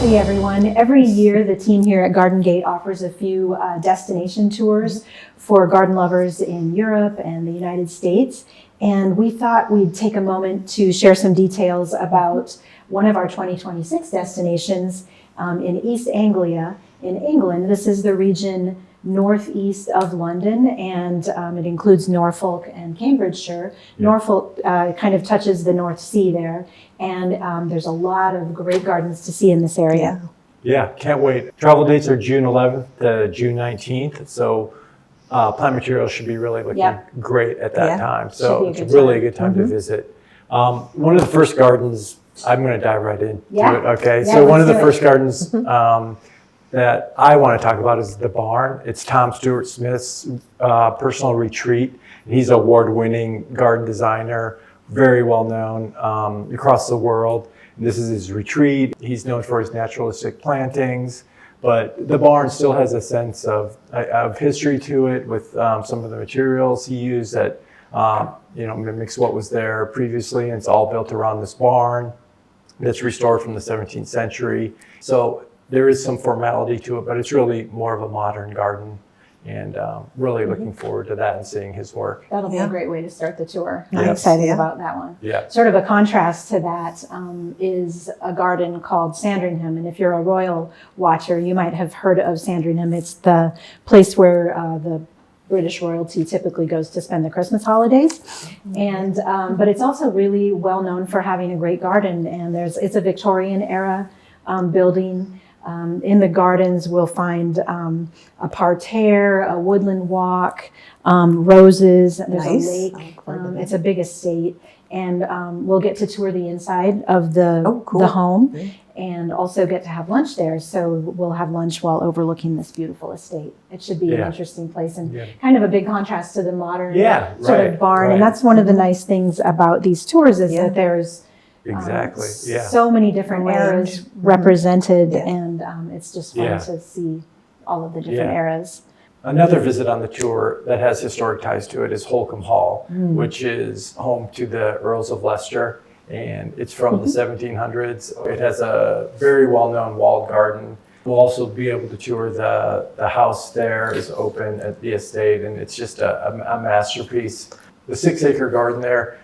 Hey everyone. Every year the team here at Garden Gate offers a few destination tours for garden lovers in Europe and the United States. And we thought we'd take a moment to share some details about one of our 2026 destinations in East Anglia in England. This is the region northeast of London, and it includes Norfolk and Cambridgeshire. Yeah. Norfolk kind of touches the North Sea there, and there's a lot of great gardens to see in this area. Yeah, can't wait. Travel dates are June 11th to June 19th, so plant materials should be really looking great at that time. So it's really a good time to visit. One of the first gardens, I'm going to dive right into it, okay? So one of the first gardens that I want to talk about is the barn. It's Tom Stuart-Smith's personal retreat. He's an award-winning garden designer, very well known across the world. And this is his retreat. He's known for his naturalistic plantings, but the barn still has a sense of history to it with some of the materials he used that mimics what was there previously. And it's all built around this barn that's restored from the 17th century. So there is some formality to it, but it's really more of a modern garden, and really looking forward to that and seeing his work. That'll be a great way to start the tour. I'm excited about that one. Yeah. Sort of a contrast to that is a garden called Sandringham, and if you're a royal watcher, you might have heard of Sandringham. It's the place where the British royalty typically goes to spend the Christmas holidays, and but it's also really well known for having a great garden. And it's a Victorian era building. In the gardens, we'll find a parterre, a woodland walk, roses. There's a lake. It's a big estate, and we'll get to tour the inside of the home, and also get to have lunch there. So we'll have lunch while overlooking this beautiful estate. It should be an interesting place, and kind of a big contrast to the modern sort of barn. And that's one of the nice things about these tours is that there's so many different eras represented, and it's just fun to see all of the different eras. Another visit on the tour that has historic ties to it is Holkham Hall, which is home to the Earls of Leicester, and it's from the 1700s. It has a very well-known walled garden. We'll also be able to tour the house there is open at the estate, and it's just a masterpiece. The 6-acre garden there.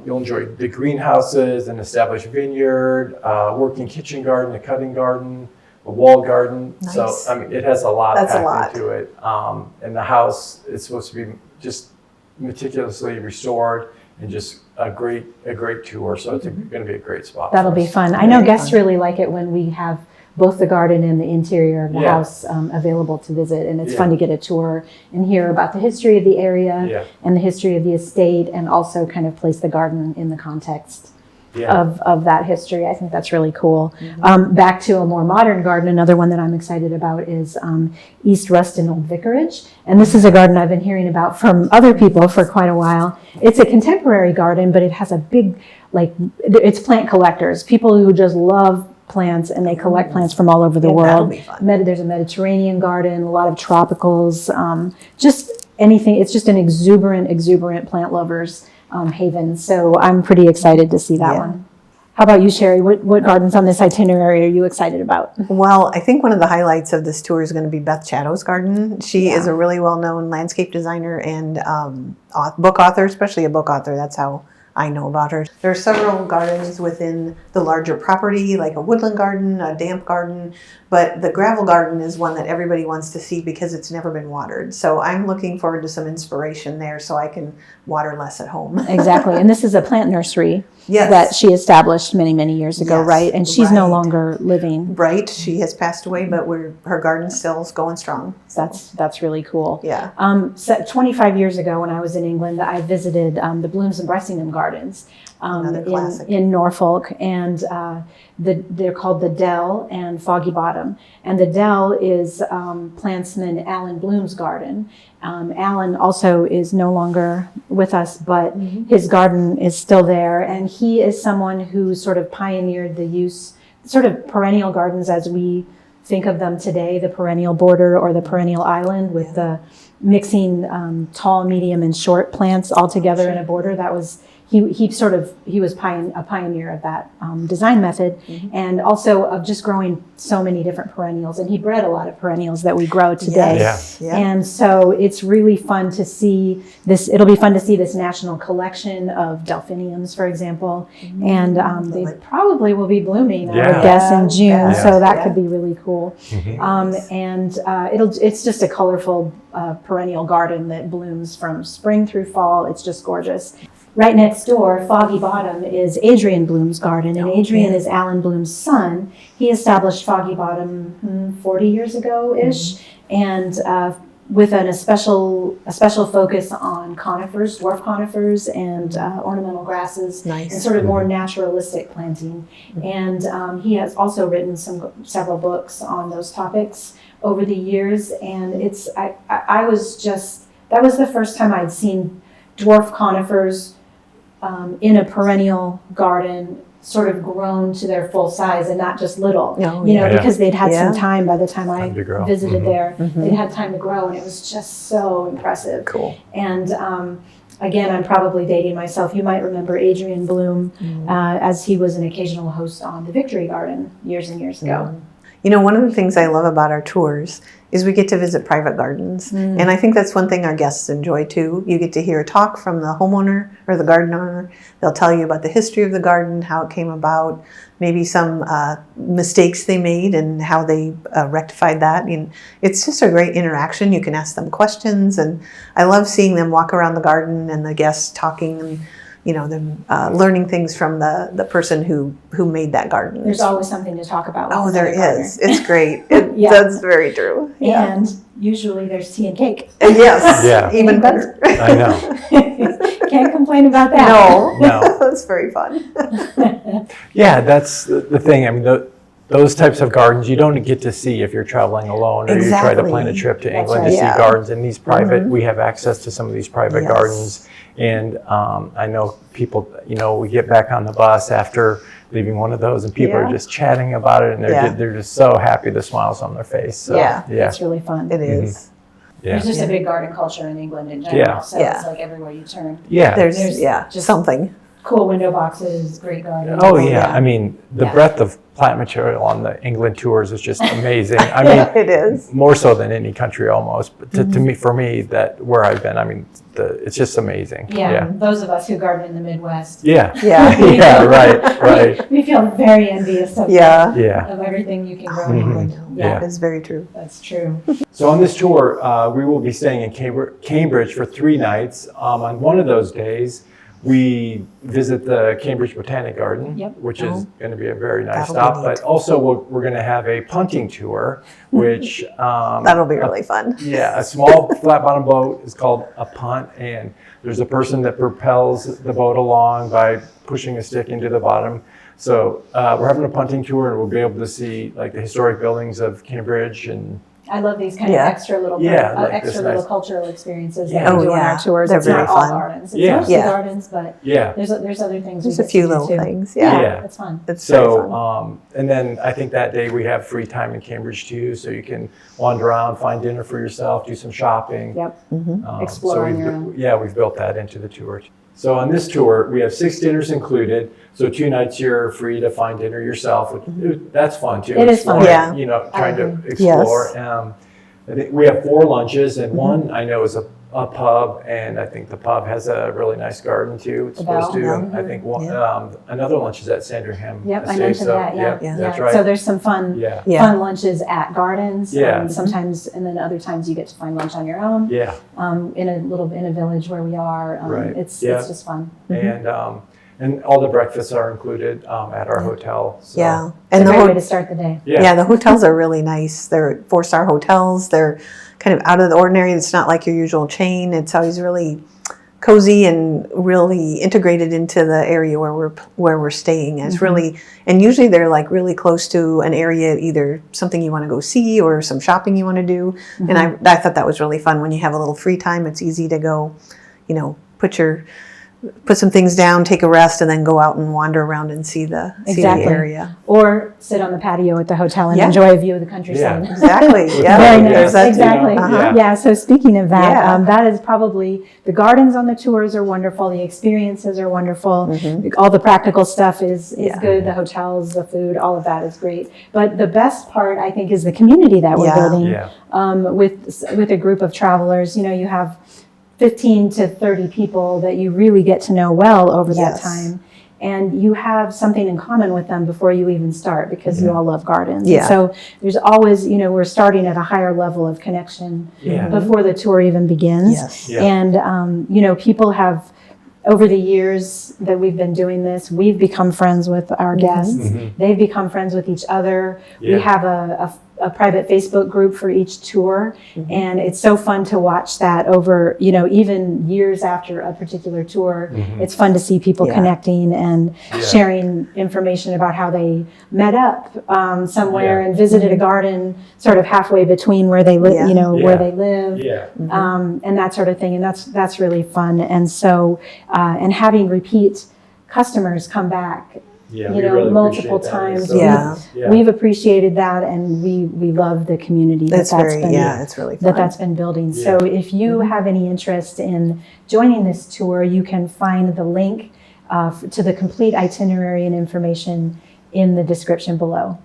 You'll enjoy the greenhouses, an established vineyard, working kitchen garden, a cutting garden, a walled garden. Nice. So, I mean, it has a lot packed into it. And the house is supposed to be just meticulously restored and just a great tour. So it's going to be a great spot. That'll be fun. I know guests really like it when we have both the garden and the interior of the house available to visit, and it's fun to get a tour and hear about the history of the area and the history of the estate, and also kind of place the garden in the context of that history. I think that's really cool. Back to a more modern garden, another one that I'm excited about is East Ruston Old Vicarage, and this is a garden I've been hearing about from other people for quite a while. It's a contemporary garden, but it has a big, it's plant collectors, people who just love plants, and they collect plants from all over the world. There's a Mediterranean garden, a lot of tropicals, just anything. It's just an exuberant plant lovers haven. So I'm pretty excited to see that one. How about you, Sherry? What gardens on this itinerary are you excited about? Well, I think one of the highlights of this tour is going to be Beth Chatto's garden. She is a really well-known landscape designer and book author, especially a book author. That's how I know about her. There are several gardens within the larger property, like a woodland garden, a damp garden, but the gravel garden is one that everybody wants to see because it's never been watered. So I'm looking forward to some inspiration there so I can water less at home. Exactly. And this is a plant nursery that she established many years ago, right? And she's no longer living. Right. She has passed away, but her garden's still going strong. So. That's really cool. Yeah. So 25 years ago when I was in England, I visited the Blooms and Bressingham gardens in Norfolk, and they're called the Dell and Foggy Bottom. And the Dell is plantsman Alan Bloom's garden. Alan also is no longer with us, but his garden is still there. And he is someone who sort of pioneered the use, sort of perennial gardens as we think of them today, the perennial border or the perennial island with the mixing tall, medium, and short plants all together in a border. he was a pioneer of that design method, and also of just growing so many different perennials. And he bred a lot of perennials that we grow today. Yes. Yeah. And so it's really fun to see this. It'll be fun to see this national collection of delphiniums, for example. And they probably will be blooming, I would guess, in June. Yeah. So that could be really cool. And it's just a colorful perennial garden that blooms from spring through fall. It's just gorgeous. Right next door, Foggy Bottom, is Adrian Bloom's garden, and Adrian is Alan Bloom's son. He established Foggy Bottom 40 years ago-ish, and with a special focus on conifers, dwarf conifers, and ornamental grasses, and sort of more naturalistic planting. And he has also written several books on those topics over the years, and that was the first time I'd seen dwarf conifers in a perennial garden, sort of grown to their full size and not just little, because they'd had some time by the time I visited there. They'd had time to grow, and it was just so impressive. Cool. And again, I'm probably dating myself. You might remember Adrian Bloom as he was an occasional host on the Victory Garden years and years ago. You know, one of the things I love about our tours is we get to visit private gardens. And I think that's one thing our guests enjoy too. You get to hear a talk from the homeowner or the garden owner. They'll tell you about the history of the garden, how it came about, maybe some mistakes they made and how they rectified that. And it's just a great interaction. You can ask them questions, and I love seeing them walk around the garden and the guests talking and them learning things from the person who made that garden. There's always something to talk about. Oh, there is. It's great. That's very true. Yeah. And usually there's tea and cake. Yes. Yeah. Even better. I know. Can't complain about that. No. That's very fun. Yeah, that's the thing. I mean, those types of gardens you don't get to see if you're traveling alone or you try to plan a trip to England to see gardens. And these private, we have access to some of these private gardens. And I know people, we get back on the bus after leaving one of those, and people are just chatting about it, and they're just so happy, the smiles on their face. So, it's really fun. It is. There's just a big garden culture in England in general, so it's like everywhere you turn. Yeah. There's just something. Cool window boxes, great gardens. Oh yeah, I mean the breadth of plant material on the England tours is just amazing. I mean, it is more so than any country almost. But to me, for me, that where I've been, I mean, it's just amazing. Yeah, those of us who garden in the Midwest. Yeah, right. We feel very envious of of everything you can grow in England. That is very true. That's true. So on this tour, we will be staying in Cambridge for 3 nights. On one of those days, we visit the Cambridge Botanic Garden, which is going to be a very nice stop. But also we're going to have a punting tour, which... that'll be really fun. Yeah, a small flat bottom boat is called a punt, and there's a person that propels the boat along by pushing a stick into the bottom. So we're having a punting tour, and we'll be able to see like the historic buildings of Cambridge. And I love these kind of extra little little cultural experiences that we do on our tours. They're it's very not fun. all gardens. It's mostly gardens, but there's other things. There's a few little things. It's fun. It's so fun. And then I think that day we have free time in Cambridge too, so you can wander around, find dinner for yourself, do some shopping. Explore on your own. Yeah, we've built that into the tour. So on this tour, we have 6 dinners included. So 2 nights you're free to find dinner yourself. That's fun too. It is fun. Trying to explore. I think we have 4 lunches, and one I know is a pub, and I think the pub has a really nice garden too. It's supposed to. I think another lunch is at Sandringham. Yep, I mentioned that. That's right. So there's some fun lunches at gardens. Sometimes, and then other times you get to find lunch on your own. Yeah. In a village where we are. Right. It's just fun. And all the breakfasts are included at our hotel. So. And it's a great way to start the day. Yeah, the hotels are really nice. They're 4-star hotels. They're kind of out of the ordinary. It's not like your usual chain. It's always really cozy and really integrated into the area where we're staying. It's really, and usually they're like really close to an area, either something you want to go see or some shopping you want to do. And I thought that was really fun when you have a little free time. It's easy to go, put your put some things down, take a rest, and then go out and wander around and see the area. Or sit on the patio at the hotel and Yeah. enjoy a view of the countryside. Yeah. Exactly. Yeah. Very nice. There's that too. Exactly. Uh-huh. Yeah. So speaking of that, Yeah. that is probably the gardens on the tours are wonderful. The experiences are wonderful. All the practical stuff is Yeah. good. The hotels, the food, all of that is great. But the best part, I think, is the community that we're Yeah. building Yeah. with a group of travelers. You know, you have 15 to 30 people that you really get to know well over that Yes. time. And you have something in common with them before you even start because you all love gardens. Yeah. And so there's always, you know, we're starting at a higher level of connection Yeah. before the tour even begins. Yes. Yeah. And, you know, people have, over the years that we've been doing this, we've become friends with our guests. They've become friends with each other. Yeah. We have a private Facebook group for each tour. And it's so fun to watch that over, you know, even years after a particular tour. It's fun to see people Yeah. connecting and sharing information about how they met up somewhere Yeah. and visited a garden sort of halfway between where they live, Yeah. you know, Yeah. where they live. Yeah. And that sort of thing. And that's really fun. And so, and having repeat customers come back, Yeah, you we know, really multiple appreciate that. times. So, Yeah. We've appreciated that, and we love the community It's very, it's really fun. that's been building. Yeah. So if you have any interest in joining this tour, you can find the link to the complete itinerary and information in the description below.